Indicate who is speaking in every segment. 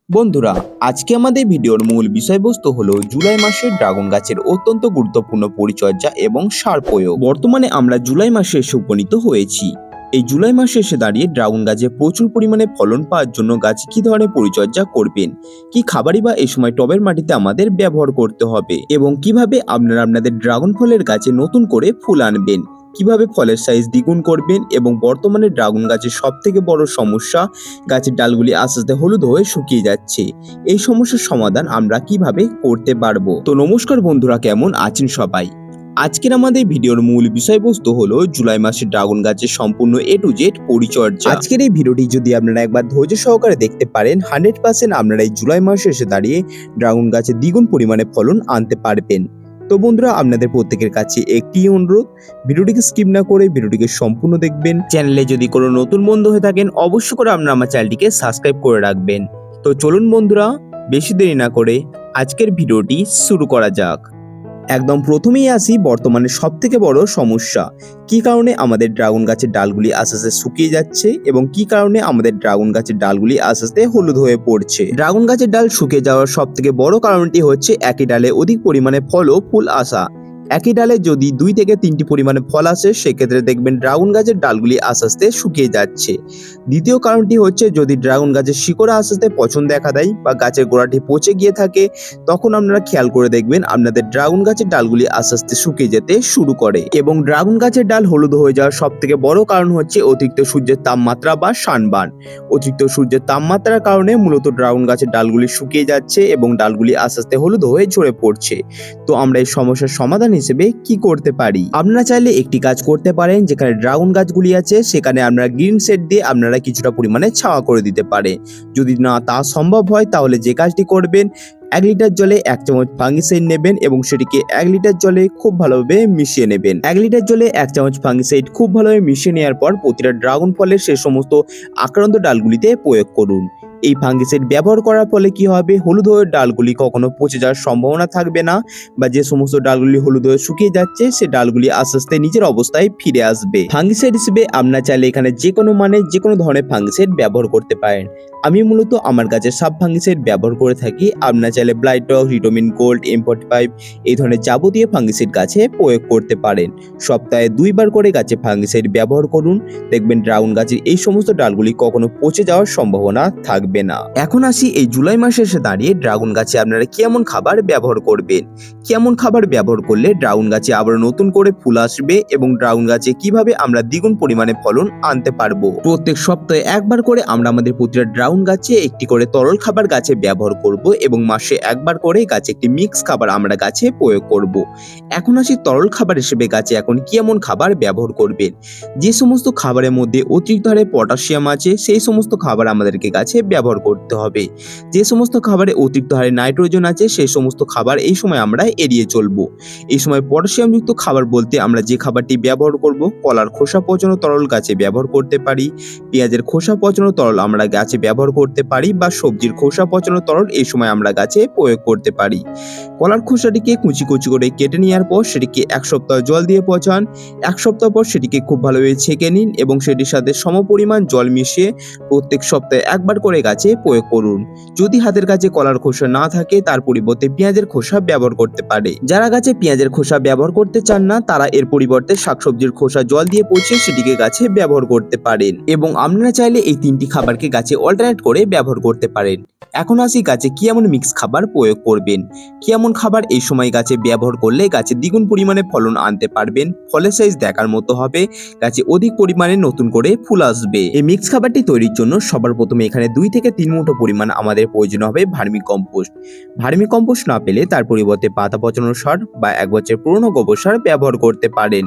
Speaker 1: বন্ধুরা, আজকে আমাদের ভিডিওর মূল বিষয়বস্তু হলো জুলাই মাসের ড্রাগন গাছের অত্যন্ত গুরুত্বপূর্ণ পরিচর্যা এবং সার প্রয়োগ। বর্তমানে আমরা জুলাই মাসে এসে উপনীত হয়েছি। এই জুলাই মাসে এসে দাঁড়িয়ে ড্রাগন গাছে প্রচুর পরিমাণে ফলন পাওয়ার জন্য গাছে কি ধরনের পরিচর্যা করবেন, কি খাবারই বা এই সময় টবের মাটিতে আমাদের ব্যবহার করতে হবে এবং কিভাবে আপনারা আপনাদের ড্রাগন ফলের গাছে নতুন করে ফুল আনবেন, কিভাবে ফলের সাইজ দ্বিগুণ করবেন এবং বর্তমানে ড্রাগন গাছের সবথেকে বড় সমস্যা গাছের ডালগুলি আস্তে আস্তে হলুদ হয়ে শুকিয়ে যাচ্ছে। এই সমস্যার সমাধান আমরা কিভাবে করতে পারবো? তো নমস্কার বন্ধুরা, কেমন আছেন সবাই? আজকের আমাদের ভিডিওর মূল বিষয়বস্তু হলো জুলাই মাসে ড্রাগন গাছের সম্পূর্ণ A to Z পরিচর্যা। আজকের এই ভিডিওটি যদি আপনারা একবার ধৈর্য সহকারে দেখতে পারেন, 100% আপনারা এই জুলাই মাসে এসে দাঁড়িয়ে ড্রাগন গাছে দ্বিগুণ পরিমাণে ফলন আনতে পারবেন। তো বন্ধুরা, আপনাদের প্রত্যেকের কাছে একটি অনুরোধ, ভিডিওটিকে স্কিপ না করে ভিডিওটিকে সম্পূর্ণ দেখবেন। চ্যানেলে যদি কোনো নতুন বন্ধু হয়ে থাকেন, অবশ্যই করে আপনারা আমার চ্যানেলটিকে সাবস্ক্রাইব করে রাখবেন। তো চলুন বন্ধুরা, বেশি দেরি না করে আজকের ভিডিওটি শুরু করা যাক। একদম প্রথমেই আসি বর্তমানে সবথেকে বড় সমস্যা, কি কারণে আমাদের ড্রাগন গাছের ডালগুলি আস্তে আস্তে শুকিয়ে যাচ্ছে এবং কি কারণে আমাদের ড্রাগন গাছের ডালগুলি আস্তে আস্তে হলুদ হয়ে পড়ছে। ড্রাগন গাছের ডাল শুকিয়ে যাওয়ার সবথেকে বড় কারণটি হচ্ছে একই ডালে অধিক পরিমাণে ফল ও ফুল আসা। একই ডালে যদি 2 থেকে 3টি পরিমাণে ফল আসে, সেক্ষেত্রে দেখবেন ড্রাগন গাছের ডালগুলি আস্তে আস্তে শুকিয়ে যাচ্ছে। দ্বিতীয় কারণটি হচ্ছে যদি ড্রাগন গাছের শিকড় আস্তে আস্তে পচন দেখা দেয় বা গাছের গোড়াটি পচে গিয়ে থাকে, তখন আপনারা খেয়াল করে দেখবেন আপনাদের ড্রাগন গাছের ডালগুলি আস্তে আস্তে শুকিয়ে যেতে শুরু করে। এবং ড্রাগন গাছের ডাল হলুদ হয়ে যাওয়ার সবথেকে বড় কারণ হচ্ছে অতিরিক্ত সূর্যের তাপমাত্রা বা সানবার্ন। অতিরিক্ত সূর্যের তাপমাত্রার কারণে মূলত ড্রাগন গাছের ডালগুলি শুকিয়ে যাচ্ছে এবং ডালগুলি আস্তে আস্তে হলুদ হয়ে ঝরে পড়ছে। তো আমরা এই সমস্যার সমাধান হিসেবে কি করতে পারি? আপনারা চাইলে একটি কাজ করতে পারেন, যেখানে ড্রাগন গাছগুলি আছে সেখানে আপনারা গ্রিন শেড দিয়ে আপনারা কিছুটা পরিমাণে ছাওয়া করে দিতে পারে। যদি না তা সম্ভব হয়, তাহলে যে কাজটি করবেন, 1 লিটার জলে 1 চামচ ফাঙ্গিসাইড নেবেন এবং সেটিকে 1 লিটার জলে খুব ভালোভাবে মিশিয়ে নেবেন। 1 লিটার জলে 1 চামচ ফাঙ্গিসাইড খুব ভালোভাবে মিশিয়ে নেওয়ার পর প্রতিটা ড্রাগন ফলের সে সমস্ত আক্রান্ত ডালগুলিতে প্রয়োগ করুন। এই ফাঙ্গিসাইড ব্যবহার করার ফলে কি হবে, হলুদ হয়ে ডালগুলি কখনো পচে যাওয়ার সম্ভাবনা থাকবে না, বা যে সমস্ত ডালগুলি হলুদ হয়ে শুকিয়ে যাচ্ছে সে ডালগুলি আস্তে আস্তে নিজের অবস্থায় ফিরে আসবে। ফাঙ্গিসাইড হিসেবে আপনারা চাইলে এখানে যে কোনো ধরনের ফাঙ্গিসাইড ব্যবহার করতে পারেন। আমি মূলত আমার গাছের সাব ফাঙ্গিসাইড ব্যবহার করে থাকি। আপনারা চাইলে ব্লাইটক, রিটোমিন গোল্ড, M45 এই ধরনের যাবতীয় ফাঙ্গিসাইড গাছে প্রয়োগ করতে পারেন। সপ্তাহে 2 বার করে গাছে ফাঙ্গিসাইড ব্যবহার করুন, দেখবেন ড্রাগন গাছের এই সমস্ত ডালগুলি কখনো পচে যাওয়ার সম্ভাবনা থাকবে না। এখন আসি এই জুলাই মাসে এসে দাঁড়িয়ে ড্রাগন গাছে আপনারা কেমন খাবার ব্যবহার করবেন, কেমন খাবার ব্যবহার করলে ড্রাগন গাছে আবার নতুন করে ফুল আসবে এবং ড্রাগন গাছে কিভাবে আমরা দ্বিগুণ পরিমাণে ফলন আনতে পারবো। প্রত্যেক সপ্তাহে একবার করে আমরা আমাদের প্রতিটা ড্রাগন গাছে একটি করে তরল খাবার গাছে ব্যবহার করব এবং মাসে একবার করে গাছে একটি মিক্স খাবার আমরা গাছে প্রয়োগ করব। এখন আসি তরল খাবার হিসেবে গাছে এখন কেমন খাবার ব্যবহার করবেন। যে সমস্ত খাবারের মধ্যে অতিরিক্ত হারে পটাশিয়াম আছে, সেই সমস্ত খাবার আমাদেরকে গাছে ব্যবহার করতে হবে। যে সমস্ত খাবারে অতিরিক্ত হারে নাইট্রোজেন আছে, সেই সমস্ত খাবার এই সময় আমরা এড়িয়ে চলবো। এই সময় পটাশিয়াম যুক্ত খাবার বলতে আমরা যে খাবারটি ব্যবহার করব, কলার খোসা পচানো তরল গাছে ব্যবহার করতে পারি, পেঁয়াজের খোসা পচানো তরল আমরা গাছে ব্যবহার করতে পারি, বা সবজির খোসা পচানো তরল এই সময় আমরা গাছে প্রয়োগ করতে পারি। কলার খোসাটিকে কুচি কুচি করে কেটে নেওয়ার পর সেটিকে 1 সপ্তাহ জল দিয়ে পচান। 1 সপ্তাহ পর সেটিকে খুব ভালোভাবে ছেঁকে নিন এবং সেটির সাথে সমপরিমাণ জল মিশিয়ে প্রত্যেক সপ্তাহে একবার করে গাছে প্রয়োগ করুন। যদি হাতের কাছে কলার খোসা না থাকে, তার পরিবর্তে পেঁয়াজের খোসা ব্যবহার করতে পারে। যারা গাছে পেঁয়াজের খোসা ব্যবহার করতে চান না, তারা এর পরিবর্তে শাকসবজির খোসা জল দিয়ে পচিয়ে সেটিকে গাছে ব্যবহার করতে পারেন। এবং আপনারা চাইলে এই 3টি খাবারকে গাছে অল্টারনেট করে ব্যবহার করতে পারেন। এখন আসি গাছে কি এমন মিক্স খাবার প্রয়োগ করবেন, কি এমন খাবার এই সময় গাছে ব্যবহার করলে গাছে দ্বিগুণ পরিমাণে ফলন আনতে পারবেন, ফলের সাইজ দেখার মতো হবে, গাছে অধিক পরিমাণে নতুন করে ফুল আসবে। এই মিক্স খাবারটি তৈরির জন্য সবার প্রথমে এখানে 2 থেকে 3 মুঠো পরিমাণ আমাদের প্রয়োজন হবে ভার্মি কম্পোস্ট। ভার্মি কম্পোস্ট না পেলে তার পরিবর্তে পাতা পচানো সার বা 1 বছরের পুরনো গোবর সার ব্যবহার করতে পারেন।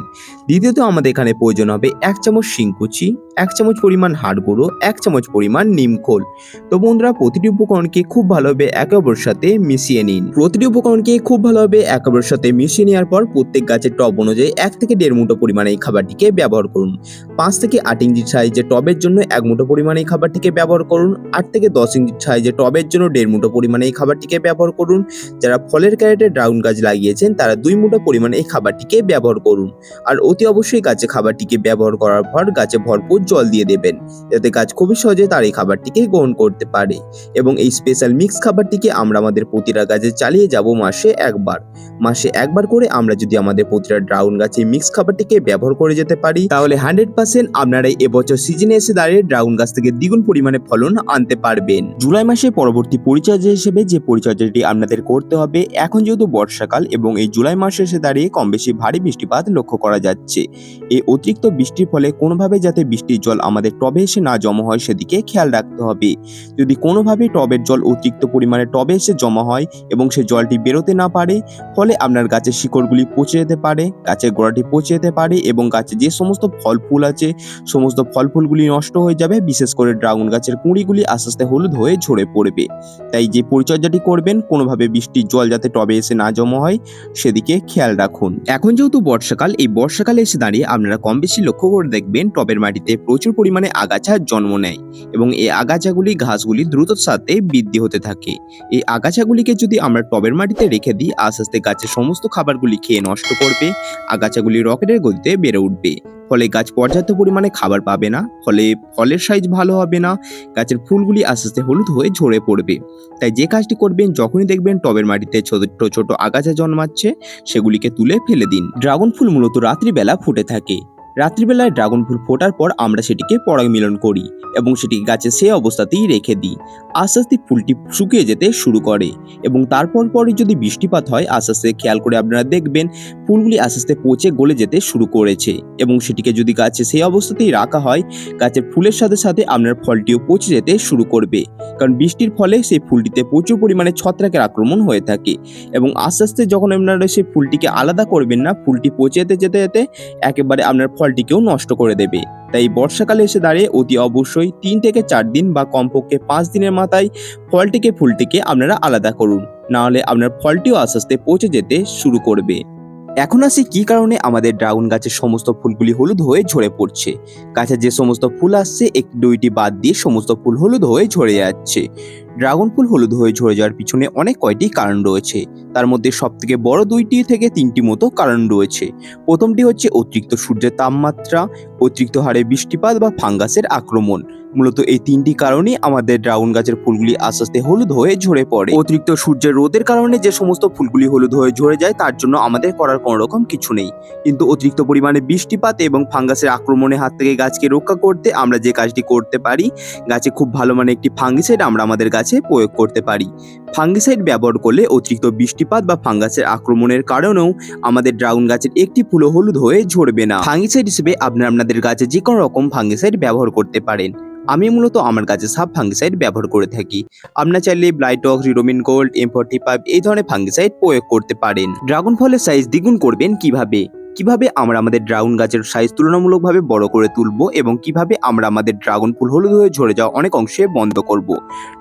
Speaker 1: দ্বিতীয়ত আমাদের এখানে প্রয়োজন হবে 1 চামচ শিংকুচি, 1 চামচ পরিমাণ হাড় গুঁড়ো, 1 চামচ পরিমাণ নিমখোল। তো বন্ধুরা, প্রতিটি উপকরণকে খুব ভালোভাবে একে অপরের সাথে মিশিয়ে নিন। প্রতিটি উপকরণকে খুব ভালোভাবে একে অপরের সাথে মিশিয়ে নেওয়ার পর প্রত্যেক গাছের টব অনুযায়ী 1 থেকে 1.5 মুঠো পরিমাণে এই খাবারটিকে ব্যবহার করুন। 5 থেকে 8 ইঞ্চি সাইজের টবের জন্য 1 মুঠো পরিমাণে এই খাবারটিকে ব্যবহার করুন। 8 থেকে 10 ইঞ্চি সাইজের টবের জন্য 1.5 মুঠো পরিমাণে এই খাবারটিকে ব্যবহার করুন। যারা ফলের ক্যারেটে ড্রাগন গাছ লাগিয়েছেন, তারা 2 মুঠো পরিমাণে এই খাবারটিকে ব্যবহার করুন। আর অতি অবশ্যই গাছে খাবারটিকে ব্যবহার করার পর গাছে ভরপুর জল দিয়ে দেবেন, যাতে গাছ খুবই সহজে তার এই খাবারটিকে গ্রহণ করতে পারে। এবং এই স্পেশাল মিক্স খাবারটিকে আমরা আমাদের প্রতিটা গাছে চালিয়ে যাব মাসে একবার করে আমরা যদি আমাদের প্রতিটা ড্রাগন গাছে মিক্স খাবারটিকে ব্যবহার করে যেতে পারি, তাহলে 100% আপনারা এবছর সিজনে এসে দাঁড়িয়ে ড্রাগন গাছ থেকে দ্বিগুণ পরিমাণে ফলন আনতে পারবেন। জুলাই মাসে পরবর্তী পরিচর্যা হিসেবে যে পরিচর্যাটি আপনাদের করতে হবে, এখন যেহেতু বর্ষাকাল এবং এই জুলাই মাসে এসে দাঁড়িয়ে কম বেশি ভারী বৃষ্টিপাত লক্ষ্য করা যাচ্ছে। এই অতিরিক্ত বৃষ্টির ফলে কোনোভাবে যাতে বৃষ্টির জল আমাদের টবে এসে না জমা হয় সেদিকে খেয়াল রাখতে হবে। যদি কোনোভাবে টবের জল অতিরিক্ত পরিমাণে টবে এসে জমা হয় এবং সে জলটি বেরোতে না পারে, ফলে আপনার গাছের শিকড়গুলি পচে যেতে পারে, গাছের গোড়াটি পচে যেতে পারে এবং গাছে যে সমস্ত ফল ফুল আছে সমস্ত ফল ফুলগুলি নষ্ট হয়ে যাবে। বিশেষ করে ড্রাগন গাছের কুঁড়িগুলি আস্তে আস্তে হলুদ হয়ে ঝরে পড়বে। তাই যে পরিচর্যাটি করবেন, কোনোভাবে বৃষ্টির জল যাতে টবে এসে না জমা হয় সেদিকে খেয়াল রাখুন। এখন যেহেতু বর্ষাকাল, এই বর্ষাকালে এসে দাঁড়িয়ে আপনারা কম বেশি লক্ষ্য করে দেখবেন টবের মাটিতে প্রচুর পরিমাণে আগাছা জন্ম নেয় এবং এই আগাছাগুলি ঘাসগুলি দ্রুততার সাথে বৃদ্ধি হতে থাকে। এই আগাছাগুলিকে যদি আমরা টবের মাটিতে রেখে দিই, আস্তে আস্তে গাছের সমস্ত খাবারগুলি খেয়ে নষ্ট করবে। আগাছাগুলি রকেটের গতিতে বেড়ে উঠবে, ফলে গাছ পর্যাপ্ত পরিমাণে খাবার পাবে না, ফলে ফলের সাইজ ভালো হবে না, গাছের ফুলগুলি আস্তে আস্তে হলুদ হয়ে ঝরে পড়বে। তাই যে কাজটি করবেন, যখনই দেখবেন টবের মাটিতে ছোট ছোট আগাছা জন্মাচ্ছে, সেগুলিকে তুলে ফেলে দিন। ড্রাগন ফুল মূলত রাত্রিবেলা ফুটে থাকে। রাত্রিবেলায় ড্রাগন ফুল ফোটার পর আমরা সেটিকে পরাগ মিলন করি এবং সেটিকে গাছে সে অবস্থাতেই রেখে দিই। আস্তে আস্তে ফুলটি শুকিয়ে যেতে শুরু করে এবং তারপর পরে যদি বৃষ্টিপাত হয়, আস্তে আস্তে খেয়াল করে আপনারা দেখবেন ফুলগুলি আস্তে আস্তে পচে গলে যেতে শুরু করেছে এবং সেটিকে যদি গাছে সেই অবস্থাতেই রাখা হয়, গাছের ফুলের সাথে সাথে আপনার ফলটিও পচে যেতে শুরু করবে। কারণ বৃষ্টির ফলে সেই ফুলটিতে প্রচুর পরিমাণে ছত্রাকের আক্রমণ হয়ে থাকে এবং আস্তে আস্তে যখন আপনারা সেই ফুলটিকে আলাদা করবেন না, ফুলটি পচে যেতে যেতে যেতে একেবারে আপনার ফলটিকেও নষ্ট করে দেবে। তাই বর্ষাকালে এসে দাঁড়িয়ে অতি অবশ্যই 3 থেকে 4 দিন বা কমপক্ষে 5 দিনের মাথায় ফুলটিকে আপনারা আলাদা করুন, না হলে আপনার ফলটিও আস্তে আস্তে পচে যেতে শুরু করবে। এখন আসি কি কারণে আমাদের ড্রাগন গাছের সমস্ত ফুলগুলি হলুদ হয়ে ঝরে পড়ছে। গাছে যে সমস্ত ফুল আসছে, 1-2টি বাদ দিয়ে সমস্ত ফুল হলুদ হয়ে ঝরে যাচ্ছে। ড্রাগন ফুল হলুদ হয়ে ঝরে যাওয়ার পিছনে অনেক কয়টি কারণ রয়েছে। তার মধ্যে সবথেকে বড় 2টি থেকে 3টি মতো কারণ রয়েছে। প্রথমটি হচ্ছে অতিরিক্ত সূর্যের তাপমাত্রা, অতিরিক্ত হারে বৃষ্টিপাত বা ফাঙ্গাসের আক্রমণ। মূলত এই 3টি কারণেই আমাদের ড্রাগন গাছের ফুলগুলি আস্তে আস্তে হলুদ হয়ে ঝরে পড়ে। অতিরিক্ত সূর্যের রোদের কারণে যে সমস্ত ফুলগুলি হলুদ হয়ে ঝরে যায়, তার জন্য আমাদের করার কোনো রকম কিছু নেই। কিন্তু অতিরিক্ত পরিমাণে বৃষ্টিপাত এবং ফাঙ্গাসের আক্রমণের হাত থেকে গাছকে রক্ষা করতে আমরা যে কাজটি করতে পারি, গাছে খুব ভালো মানে একটি ফাঙ্গিসাইড আমরা আমাদের গাছে প্রয়োগ করতে পারি। ফাঙ্গিসাইড ব্যবহার করলে অতিরিক্ত বৃষ্টিপাত বা ফাঙ্গাসের আক্রমণের কারণেও আমাদের ড্রাগন গাছের একটি ফুলও হলুদ হয়ে ঝরবে না। ফাঙ্গিসাইড হিসেবে আপনারা আপনাদের গাছে যে কোনো রকম ফাঙ্গিসাইড ব্যবহার করতে পারেন। আমি মূলত আমার গাছে সাব ফাঙ্গিসাইড ব্যবহার করে থাকি। আপনারা চাইলে ব্লাইটক্স, রিডোমিন গোল্ড, M45 এই ধরনের ফাঙ্গিসাইড প্রয়োগ করতে পারেন। ড্রাগন ফলের সাইজ দ্বিগুণ করবেন কিভাবে আমরা আমাদের ড্রাগন গাছের সাইজ তুলনামূলকভাবে বড় করে তুলবো এবং কিভাবে আমরা আমাদের ড্রাগন ফুল হলুদ হয়ে ঝরে যাওয়া অনেক অংশে বন্ধ করব।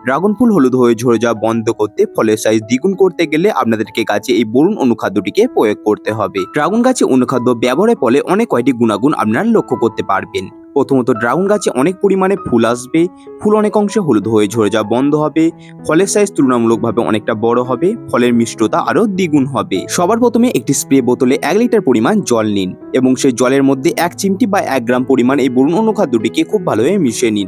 Speaker 1: ড্রাগন ফুল হলুদ হয়ে ঝরে যাওয়া বন্ধ করতে, ফলের সাইজ দ্বিগুণ করতে গেলে আপনাদেরকে গাছে এই বোরন অনুখাদ্যটিকে প্রয়োগ করতে হবে। ড্রাগন গাছে অনুখাদ্য ব্যবহারের ফলে অনেক কয়টি গুণাগুণ আপনারা লক্ষ্য করতে পারবেন। প্রথমত, ড্রাগন গাছে অনেক পরিমাণে ফুল আসবে, ফুল অনেক অংশে হলুদ হয়ে ঝরে যাওয়া বন্ধ হবে, ফলের সাইজ তুলনামূলকভাবে অনেকটা বড় হবে, ফলের মিষ্টতা আরো দ্বিগুণ হবে। সবার প্রথমে একটি স্প্রে বোতলে 1 লিটার পরিমাণ জল নিন এবং সেই জলের মধ্যে 1 চিমটি বা 1 গ্রাম পরিমাণ এই বোরন অনুখাদ্যটিকে খুব ভালোভাবে মিশিয়ে নিন।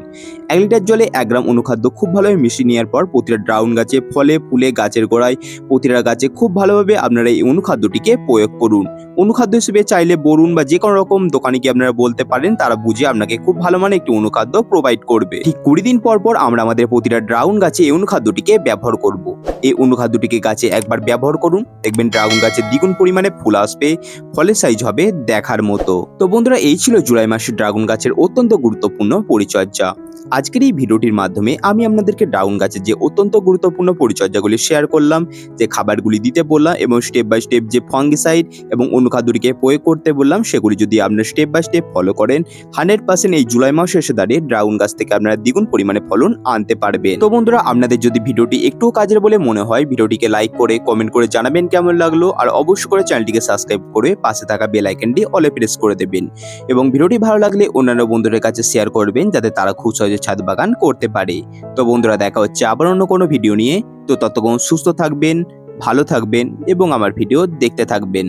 Speaker 1: 1 লিটার জলে 1 গ্রাম অনুখাদ্য খুব ভালোভাবে মিশিয়ে নেওয়ার পর প্রতিটা ড্রাগন গাছে ফলে ফুলে গাছের গোড়ায় প্রতিটা গাছে খুব ভালোভাবে আপনারা এই অনুখাদ্যটিকে প্রয়োগ করুন। অনুখাদ্য হিসেবে চাইলে বোরন বা যে কোনো রকম দোকানিকে আপনারা বলতে পারেন, তারা বুঝে আপনাকে খুব ভালো মানে একটি অনুখাদ্য প্রোভাইড করবে। ঠিক 20 দিন পর পর আমরা আমাদের প্রতিটা ড্রাগন গাছে এই অনুখাদ্যটিকে ব্যবহার করব। এই অনুখাদ্যটিকে গাছে একবার ব্যবহার করুন, দেখবেন ড্রাগন গাছে দ্বিগুণ পরিমাণে ফুল আসবে, ফলের সাইজ হবে দেখার মতো। তো বন্ধুরা, এই ছিল জুলাই মাসের ড্রাগন গাছের অত্যন্ত গুরুত্বপূর্ণ পরিচর্যা। আজকের এই ভিডিওটির মাধ্যমে আমি আপনাদেরকে ড্রাগন গাছের যে অত্যন্ত গুরুত্বপূর্ণ পরিচর্যাগুলি শেয়ার করলাম, যে খাবারগুলি দিতে বললাম এবং স্টেপ বাই স্টেপ যে ফাঙ্গিসাইড এবং অনুখাদ্যটিকে প্রয়োগ করতে বললাম, সেগুলি যদি আপনারা স্টেপ বাই স্টেপ ফলো করেন, 100% এই জুলাই মাসে এসে দাঁড়িয়ে ড্রাগন গাছ থেকে আপনারা দ্বিগুণ পরিমাণে ফলন আনতে পারবেন। তো বন্ধুরা, আপনাদের যদি ভিডিওটি একটু কাজের বলে মনে হয়, ভিডিওটিকে লাইক করে কমেন্ট করে জানাবেন কেমন লাগলো, আর অবশ্যই করে চ্যানেলটিকে সাবস্ক্রাইব করে পাশে থাকা বেল আইকনটি অলে প্রেস করে দেবেন এবং ভিডিওটি ভালো লাগলে অন্যান্য বন্ধুদের কাছে শেয়ার করবেন, যাতে তারা খুব সহজে ছাদ বাগান করতে পারে। তো বন্ধুরা, দেখা হচ্ছে আবার অন্য কোনো ভিডিও নিয়ে। তো ততক্ষণ সুস্থ থাকবেন, ভালো থাকবেন এবং আমার ভিডিও দেখতে থাকবেন।